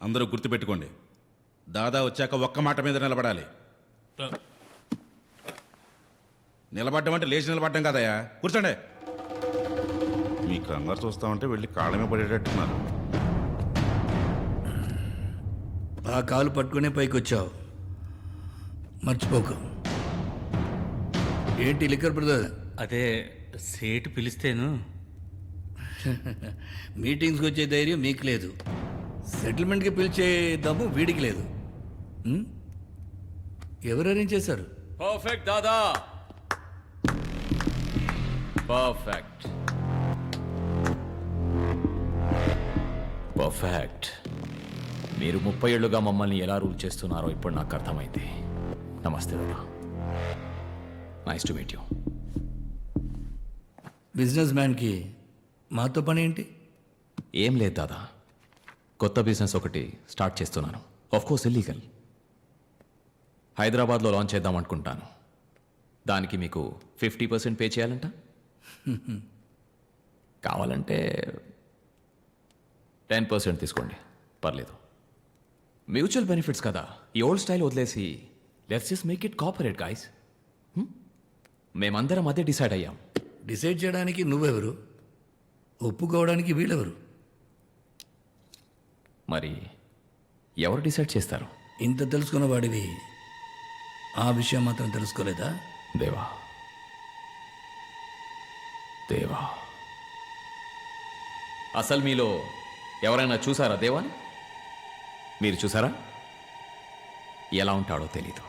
అందరూ గుర్తుపెట్టుకోండి, దాదా వచ్చాక ఒక్క మాట మీద నిలబడాలి. నిలబడ్డం అంటే లేచి నిలబడ్డం కదయా, కూర్చోండి. మీ కంగారు చూస్తామంటే వెళ్ళి కాళ్ళమే పడేటట్టున్నారు. ఆ కాలు పట్టుకునే పైకి వచ్చావు, మర్చిపోకు. ఏంటి లిక్కర్ బ్రదర్? అదే సేటు పిలిస్తేను. మీటింగ్స్కి వచ్చే ధైర్యం మీకు లేదు, సెటిల్మెంట్కి పిలిచే దమ్ము వీడికి లేదు. ఎవరు అరేంజ్ చేశారు? పర్ఫెక్ట్ దాదా, పర్ఫెక్ట్ పర్ఫెక్ట్. మీరు 30 ఏళ్లుగా మమ్మల్ని ఎలా రూల్ చేస్తున్నారో ఇప్పుడు నాకు అర్థమైంది. నమస్తే దాదా, nice to meet you. Business మ్యాన్కి మాతో పని ఏంటి? ఏం లేదు దాదా, కొత్త బిజినెస్ ఒకటి స్టార్ట్ చేస్తున్నాను. Course illegal. హైదరాబాద్లో లాంచ్ చేద్దాం అనుకుంటాను. దానికి మీకు 50% పే చేయాలంట. కావాలంటే 10% తీసుకోండి, పర్లేదు. మ్యూచువల్ బెనిఫిట్స్ కదా, ఈ ఓల్డ్ స్టైల్ వదిలేసి let's just make it corporate guys. మేమందరం అదే డిసైడ్ అయ్యాం. డిసైడ్ చేయడానికి నువ్వెవరు, ఒప్పుకోవడానికి వీళ్ళెవరు? మరి ఎవరు డిసైడ్ చేస్తారు? ఇంత తెలుసుకున్న వాడివి ఆ విషయం మాత్రం తెలుసుకోలేదా? దేవా, దేవా, అసలు మీలో ఎవరైనా చూసారా దేవాని? మీరు చూసారా? ఎలా ఉంటాడో తెలీదు,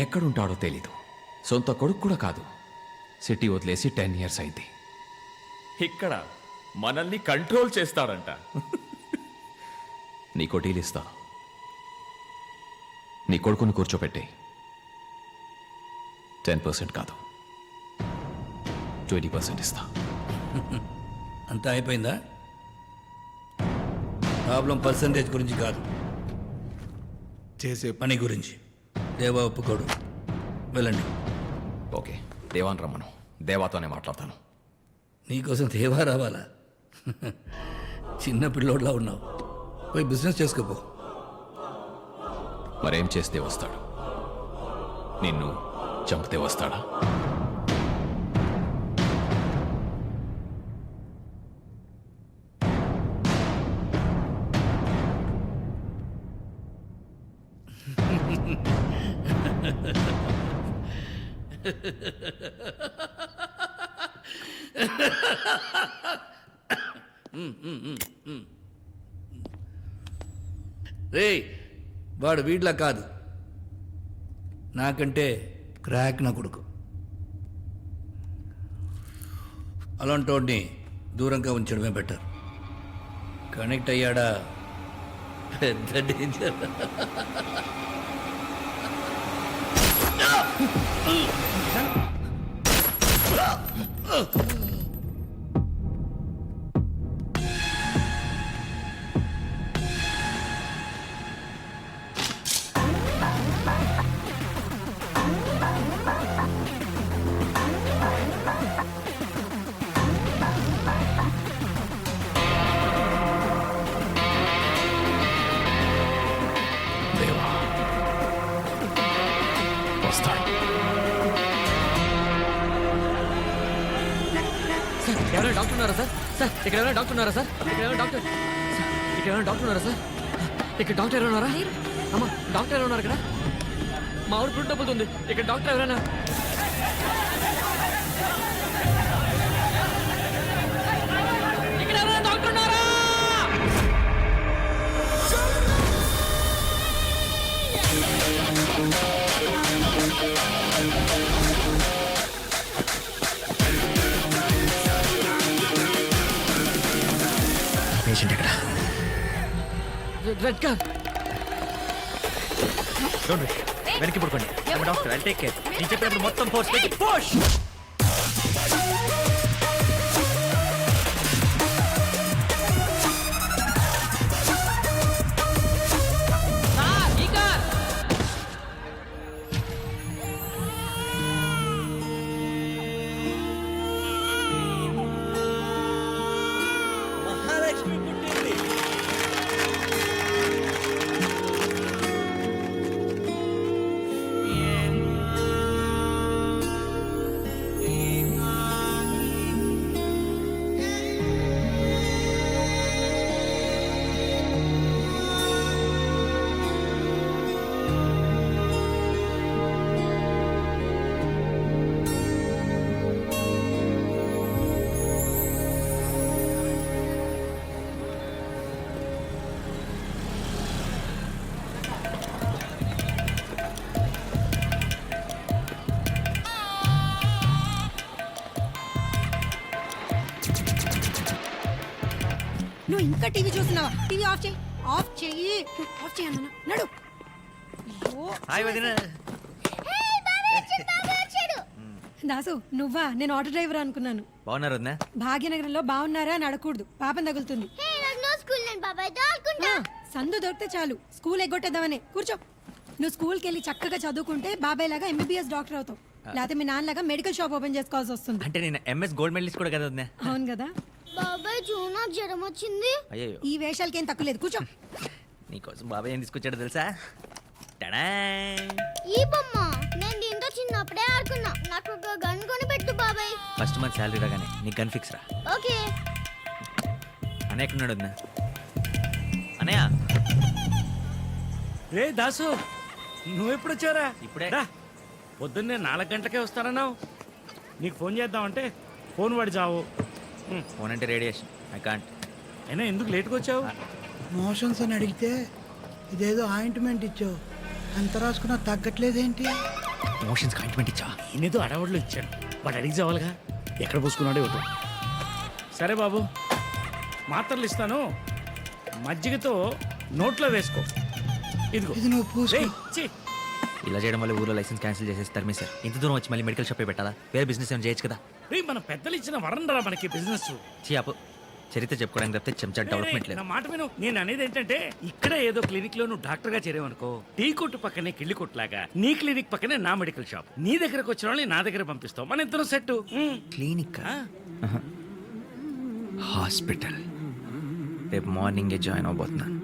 ఎక్కడుంటాడో తెలీదు, సొంత కొడుకు కూడా కాదు. సిటీ వదిలేసి 10 years అయింది. ఇక్కడ మనల్ని కంట్రోల్ చేస్తాడంట. నీకో డీల్ ఇస్తా, నీ కొడుకుని కూర్చోపెట్టే. 10% కాదు, 20% ఇస్తా. అంతా అయిపోయిందా? ప్రాబ్లం పర్సంటేజ్ గురించి కాదు, చేసే పని గురించి. దేవా ఒప్పుకోడు, వెళ్ళండి. ఓకే, దేవాన్ రమ్మను, దేవాతోనే మాట్లాడతాను. నీకోసం దేవా రావాలా? చిన్న పిల్లోడ్లా ఉన్నావు, పోయి బిజినెస్ చేసుకోపో. మరేం చేస్తే వస్తాడు? నిన్ను చంపితే వస్తాడా? రే, వాడు వీడ్లా కాదు, నాకంటే క్రాక్ నా కొడుకు. అలాంటోడిని దూరంగా ఉంచడమే బెటర్. కనెక్ట్ అయ్యాడా పెద్ద డేంజర్. దేవా వస్తాడు. ఎవరైనా డాక్టర్ ఉన్నారా సార్? సార్ ఇక్కడ ఎవరైనా డాక్టర్ ఉన్నారా సార్? ఇక్కడ ఎవరైనా డాక్టర్ ఇక్కడ ఎవరైనా డాక్టర్ ఉన్నారా సార్? ఇక్కడ డాక్టర్ ఎవరైనా ఉన్నారా? అమ్మా, డాక్టర్ ఎవరైనా ఉన్నారు ఇక్కడ? మా ఊరు పుట్టు తప్పుతుంది. ఇక్కడ డాక్టర్ ఎవరైనా? ఇక్కడ ఎవరైనా డాక్టర్ ఉన్నారా? పేషెంట్ ఎక్కడ? Red car. వెనక్కి పడుకోండి. Doctor, I take care. నేను చెప్పినప్పుడు మొత్తం ఫోర్స్ పెట్టి పుష్. నువ్వు ఇంకా టీవీ చూస్తున్నావా? టీవీ ఆఫ్ చేయి, ఆఫ్ చెయ్యి, ఆఫ్ చేయి అన్న. నడు. అయ్యో. హాయ్ వదిన. దాసు నువ్వా? నేను ఆటో డ్రైవర్ అనుకున్నాను. బాగున్నారు వదిన? భాగ్యనగరంలో బాగున్నారా అని అడగకూడదు, పాపం తగులుతుంది. ఆ, సందు దొరికితే చాలు స్కూల్ ఎగ్గొట్టేద్దామని. కూర్చో. నువ్వు స్కూల్కి వెళ్ళి చక్కగా చదువుకుంటే బాబాయ్ లాగా ఎంబీబీఎస్ డాక్టర్ అవుతావు, లేకపోతే మీ నాన్నలాగా మెడికల్ షాప్ ఓపెన్ చేసుకోవాల్సి వస్తుంది. అంటే నేను ఎంఎస్ గోల్డ్ మెడలిస్ట్ కూడా కదా వదిన? అవును కదా. బాబాయ్ జూనా జ్వరం వచ్చింది. అయ్యో, ఈ వేషాలకి ఏం తక్కువ లేదు. కూర్చో. నీకోసం బాబాయ్ ఏం తీసుకొచ్చాడో తెలుసా? టడా! ఈ బొమ్మ నేను దీంతో చిన్నప్పుడే ఆడుకున్నా. నాకు ఒక గన్ కొని పెట్టు బాబాయ్. ఫస్ట్ మంత్ శాలరీ రాగానే నీకు గన్ ఫిక్స్ రా. ఓకే. అన్నయ్య ఎక్కడున్నాడు వదిన? అన్నయ్య రే దాసు, నువ్వెప్పుడు వచ్చారా? ఇప్పుడే. రా. పొద్దున్నే 4 గంటలకే వస్తానన్నావు. నీకు ఫోన్ చేద్దామంటే ఫోన్ పడి చావు. ఫోన్ అంటే రేడియేషన్, ఐ కాంట్. అయినా ఎందుకు లేట్గా వచ్చావు? మోషన్స్ అని అడిగితే ఇదేదో ఆయింట్మెంట్ ఇచ్చావు, ఎంత రాసుకున్నా తగ్గట్లేదేంటి? మోషన్స్ కాంట్మెంట్ ఇచ్చా? నేనేదో అడవాడులో ఇచ్చాను, వాడు అడిగి చావాలిగా. ఎక్కడ పోసుకున్నాడో ఇవ్వదు. సరే బాబు, మాత్రలు ఇస్తాను, మజ్జిగతో నోట్లో వేసుకో. ఇదిగో. ఇది నువ్వు పూసుకో. రేయ్, ఛీ. ఇలా చేయడం వల్ల ఊర్లో లైసెన్స్ క్యాన్సిల్ చేసేసి తరిమే సార్. ఇంత దూరం వచ్చి మళ్ళీ మెడికల్ షాపే పెట్టాలా? వేరే బిజినెస్ ఏమైనా చేయొచ్చు కదా? రేయ్, మన పెద్దలు ఇచ్చిన వరం రా మనకి బిజినెస్. చీ అప్పు, చరిత్ర చెప్పుకోవడానికి తప్పితే చెంచా డెవలప్మెంట్ లేదు. నా మాట విను. నేను అనేది ఏంటంటే, ఇక్కడ ఏదో క్లినిక్ లో నువ్వు డాక్టర్ గా చేరేవనుకో, టీ కొట్టు పక్కనే కిళ్ళి కొట్టులాగా నీ క్లినిక్ పక్కనే నా మెడికల్ షాప్. నీ దగ్గరకు వచ్చిన వాళ్ళని నా దగ్గర పంపిస్తావు, మన ఇద్దరం సెట్. Clinic, hospital. రేపు మార్నింగే జాయిన్ అవబోతున్నాను.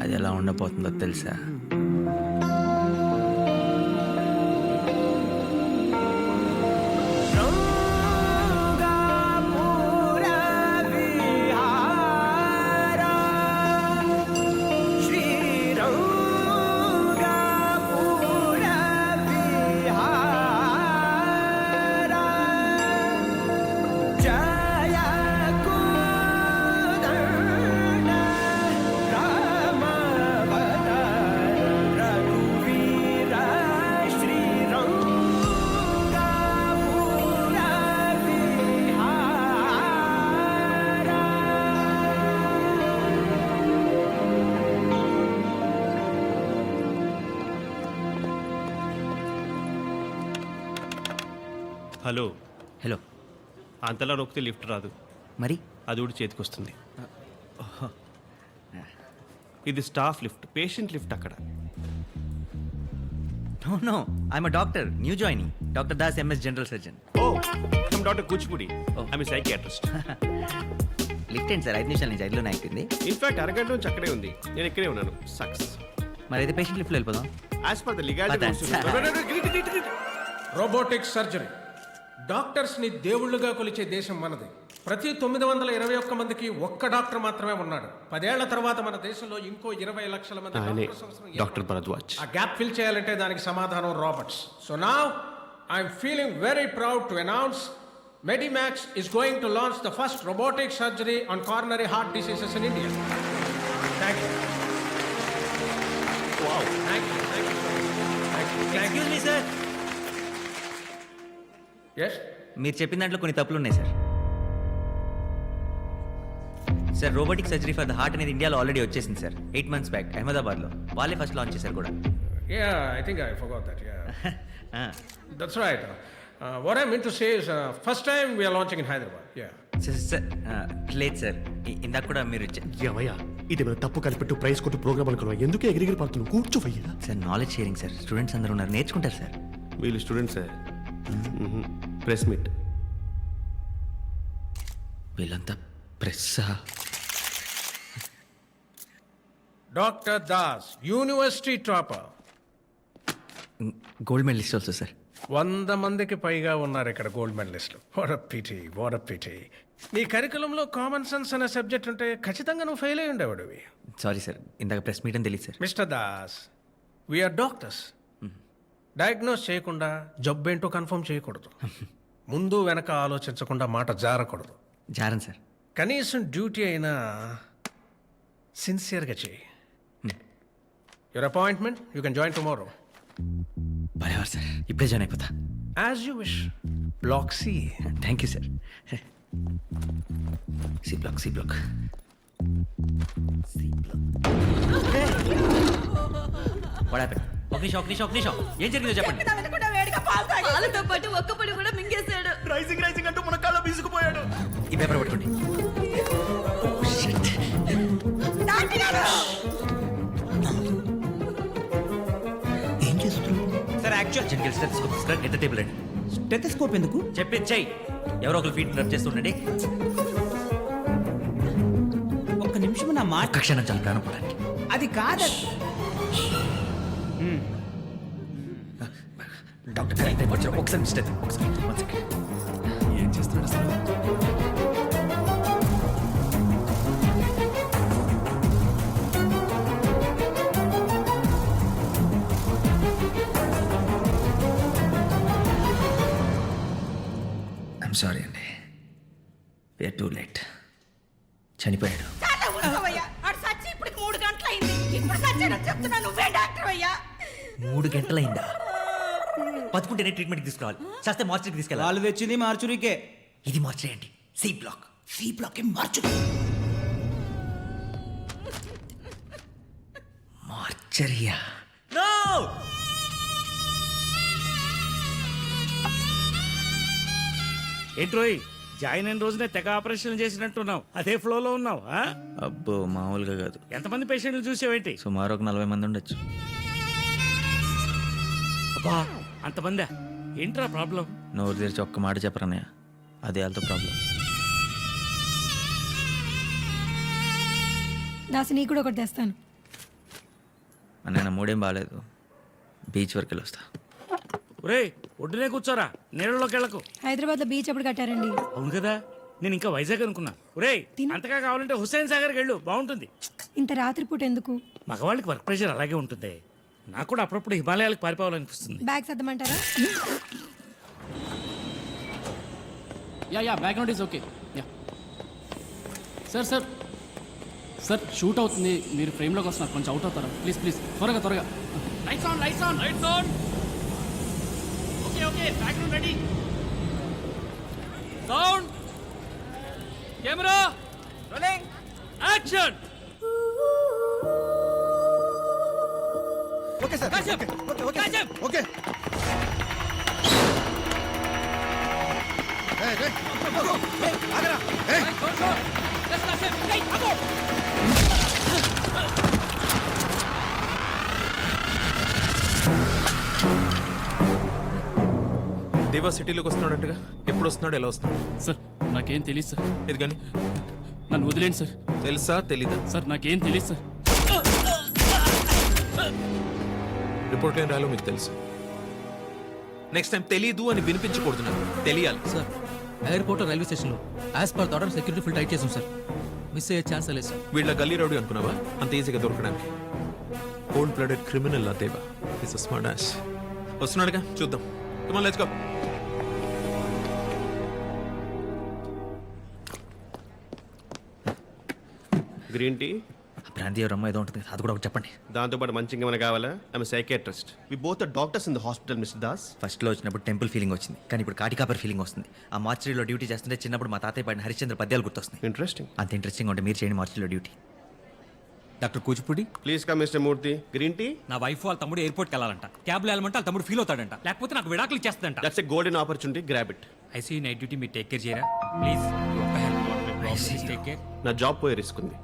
అది ఎలా ఉండబోతుందో తెలుసా? హలో. హలో. అంతలా నొక్కితే లిఫ్ట్ రాదు, మరి అది కూడా చేతికి వస్తుంది. ఇది స్టాఫ్ లిఫ్ట్, పేషెంట్ లిఫ్ట్ అక్కడ. No no, I'm doctor, new joining. Doctor Das, MS general surgeon. Oh, doctor Kuchipudi. I'm psychiatrist. Lift ఏంటి సార్? 5 నిమిషాల నుంచి 5లోనే అయిపోయింది. ఇన్ఫాక్ట్ అరగంట నుంచి అక్కడే ఉంది, నేను ఇక్కడే ఉన్నాను. సక్స్. మరి అయితే పేషెంట్ లిఫ్ట్లో వెళ్ళిపోదాం. As per the legality. Robotic surgery. డాక్టర్స్ని దేవుళ్ళుగా కొలిచే దేశం మనది. ప్రతి 921 మందికి ఒక్క డాక్టర్ మాత్రమే ఉన్నాడు. 10 ఏళ్ల తర్వాత మన దేశంలో ఇంకో 20 లక్షల మంది డాక్టర్స్ అవసరం. డాక్టర్ భరద్వాజ్. ఆ గ్యాప్ ఫిల్ చేయాలంటే దానికి సమాధానం robots. So now I'm feeling very proud to announce Medimax is going to launch the first robotic surgery on coronary heart diseases in India. Thank you. Wow. Thank you. Thank you. Thank you. Excuse me sir. Yes? మీరు చెప్పిన దాంట్లో కొన్ని తప్పులు ఉన్నాయి sir. Sir, robotic surgery for the heart అనేది ఇండియాలో already వచ్చేసింది sir. 8 months back అహ్మదాబాద్లో. వాళ్ళే ఫస్ట్ లాంచ్ చేశారు కూడా. Yeah, I think I forgot that. Yeah. That's right. What I meant to say is, first time we are launching in Hyderabad. Yeah. Sir లేదు sir, ఇందాక కూడా మీరు ఏమయ్యా, ఇది మన తప్పు కనిపెట్టు ప్రైస్ కొట్టు ప్రోగ్రామ్ అనుకున్నావా? ఎందుకు ఎగిరిగిరి పడుతున్నావు? కూర్చోవయ్యా. Sir, knowledge sharing sir. Students అందరూ ఉన్నారు, నేర్చుకుంటారు సార్. వీళ్ళు స్టూడెంట్స్. Press meet. వీళ్ళంతా ప్రెస్సా? Dr. Das, university topper. Gold medalist also sir. 100 మందికి పైగా ఉన్నారు ఇక్కడ గోల్డ్ మెడలిస్టులు. What a pity. నీ కరికులంలో కామన్ సెన్స్ అనే సబ్జెక్ట్ ఉంటే ఖచ్చితంగా నువ్వు ఫెయిల్ అయి ఉండేవాడివి. సారీ సార్, ఇందాక ప్రెస్ మీట్ అని తెలియదు sir. Mister Das, we are doctors. Diagnose చేయకుండా జబ్బేంటో కన్ఫర్మ్ చేయకూడదు. ముందు వెనక ఆలోచించకుండా మాట జారకూడదు. జారన్ సార్. కనీసం డ్యూటీ అయినా సిన్సియర్గా చేయి. Your appointment, you can join tomorrow. బరేవారు సార్, ఇప్పుడే జాయిన్ అయిపోతా. As you wish. Block C. Thank you sir. C block C block. ఒక నిమిషం ఏం జరిగిందో చెప్పండి. పాలతో పాటు ఒక్క పొడి కూడా మింగేశాడు. రైసింగ్ అంటూ మన కాళ్ళ బీసుకుపోయాడు. ఈ పేపర్ పట్టుకోండి. ఏం చేస్తున్నావు? సార్ యాక్చువల్ జనరల్ స్టెథోస్కోప్ తీసుకురా. ఎంత టేబుల్ అండి. స్టెథోస్కోప్ ఎందుకు? చెప్పించాయి. ఎవరో ఒకరు ఫీట్ రబ్ చేస్తుండండి. ఒక్క నిమిషం నా మాట. ఒక్క క్షణం చాలు ప్రాణం పోవడానికి. అది కాదు. డాక్టర్ కరెక్ట్ టైం వచ్చారు. ఒకసారి మిస్టర్ ఒకసారి ఏం చేస్తున్నాడు అసలు? ఐఎమ్ సారీ అండి. We're too late. చనిపోయాడు. ఆడు సచ్చి ఇప్పుడు 3 గంటలు అయింది. ఇప్పుడు సచ్చాడని చెప్తున్నా, నువ్వే డాక్టర్ అయ్యా. 3 గంటలైందా? బతుకుంటేనే ట్రీట్మెంట్కి తీసుకురావాలి. చేస్తే మార్చురీకి తీసుకెళ్ళాలి. వాళ్ళు తెచ్చింది మార్చురీకే. ఇది మార్చురీ అండి. C block. C block mortuary. మార్చరియా? నో! ఏంట్రోయ్, జాయిన్ అయిన రోజునే తెగ ఆపరేషన్ చేసినట్టున్నావు. అదే ఫ్లోలో ఉన్నావు. అబ్బో మామూలుగా కాదు. ఎంతమంది పేషెంట్లు చూసావేంటి? సుమారు ఒక 40 మంది ఉండొచ్చు. అబ్బా, అంతమందా? ఏంట్రా ప్రాబ్లం? నోరు తెరిచి ఒక్క మాట చెప్పరన్నయ్య, అదే వాళ్ళతో ప్రాబ్లం. దాసి నీకు కూడా ఒకటి తెస్తాను. అన్నయ్య నా మూడేం బాగాలేదు. బీచ్ వరకు వెళ్ళి వస్తా. ఒరేయ్, ఒడ్డునే కూర్చోరా, నీళ్ళలోకి వెళ్ళకు. హైదరాబాద్ లో బీచ్ ఎప్పుడు కట్టారండి? అవును కదా, నేను ఇంకా వైజాగ్ అనుకున్నా. ఒరేయ్, అంతగా కావాలంటే హుస్సేన్ సాగర్కి వెళ్ళు, బాగుంటుంది. ఇంత రాత్రిపూట ఎందుకు? మగవాళ్ళకి వర్క్ ప్రెషర్ అలాగే ఉంటుంది. నాకు కూడా అప్పుడప్పుడు హిమాలయాలకు పారిపోవాలనిపిస్తుంది. బ్యాగ్ సర్దమంటారా? Yeah background is okay. Yeah sir sir sir shoot అవుతుంది. మీరు ఫ్రేమ్లోకి వస్తున్నారు, కొంచెం అవుట్ అవుతారా ప్లీజ్ ప్లీజ్? త్వరగా lights on lights on lights on. Okay background ready. Sound camera rolling action. Okay sir. Okay. Deva సిటీలోకి వస్తున్నాడంటగా. ఎప్పుడు వస్తున్నాడు, ఎలా వస్తున్నాడు? సార్ నాకేం తెలియదు సార్. ఇది కానీ నన్ను వదిలేండి సార్. తెలుసా తెలీదా? సార్ నాకేం తెలియదు సార్. రిపోర్ట్ ఏం రాలో మీకు తెలుసు. నెక్స్ట్ టైం తెలీదు అని వినిపించకూడదు, నాకు తెలియాలి. సార్ ఎయిర్పోర్ట్ రైల్వే స్టేషన్లో as per order security full tight చేసాం సార్. మిస్ అయ్యే ఛాన్స్ లేదు సార్. వీళ్ళ గల్లీ రౌడీ అనుకున్నావా అంత ఈజీగా దొరకడానికి? Cold blooded criminal Deva is a smart ass. వస్తున్నాడుగా, చూద్దాం. Come on let's go. Green tea, ప్రాంతీయ రమ్మ ఏదో ఉంటుంది, అది కూడా ఒకటి చెప్పండి. దాంతోపాటు మంచి ఇంకేమైనా కావాలా? I'm psychiatrist. We both are doctors in the hospital mister Das. ఫస్ట్లో వచ్చినప్పుడు టెంపుల్ ఫీలింగ్ వచ్చింది, కానీ ఇప్పుడు కాటికాపర్ ఫీలింగ్ వస్తుంది. ఆ మార్చరీలో డ్యూటీ చేస్తుంటే చిన్నప్పుడు మా తాతయ్య పాడిన హరిశ్చంద్ర పద్యాలు గుర్తొస్తున్నాయి. ఇంట్రెస్టింగ్. అంత ఇంట్రెస్టింగ్ ఉంటే మీరు చేయండి మార్చరీలో duty. Doctor Kuchipudi please come mister Murthy. Green tea. నా వైఫ్ వాళ్ళ తమ్ముడు ఎయిర్పోర్ట్కి వెళ్ళాలంట. క్యాబ్లో వెళ్ళమంటే వాళ్ళ తమ్ముడు ఫీల్ అవుతాడంట, లేకపోతే నాకు విడాకులు ఇచ్చేస్తాడంట. That's a golden opportunity, grab it. ICU night duty మీరు టేక్ కేర్ చేయరా ప్లీజ్? Take care. నా జాబ్ పోయే రిస్క్ ఉంది.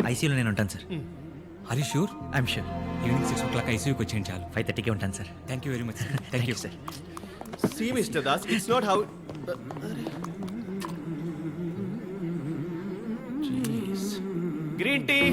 ఐసీయూలో నేను ఉంటాను sir. Are you sure? I'm sure. Evening 6 o'clock ఐసీయూకి వచ్చేయండి చాలు. 5:30కే ఉంటాను sir. Thank you very much. Thank you sir. See Mr. Das, it's not how. Jeez. Green tea.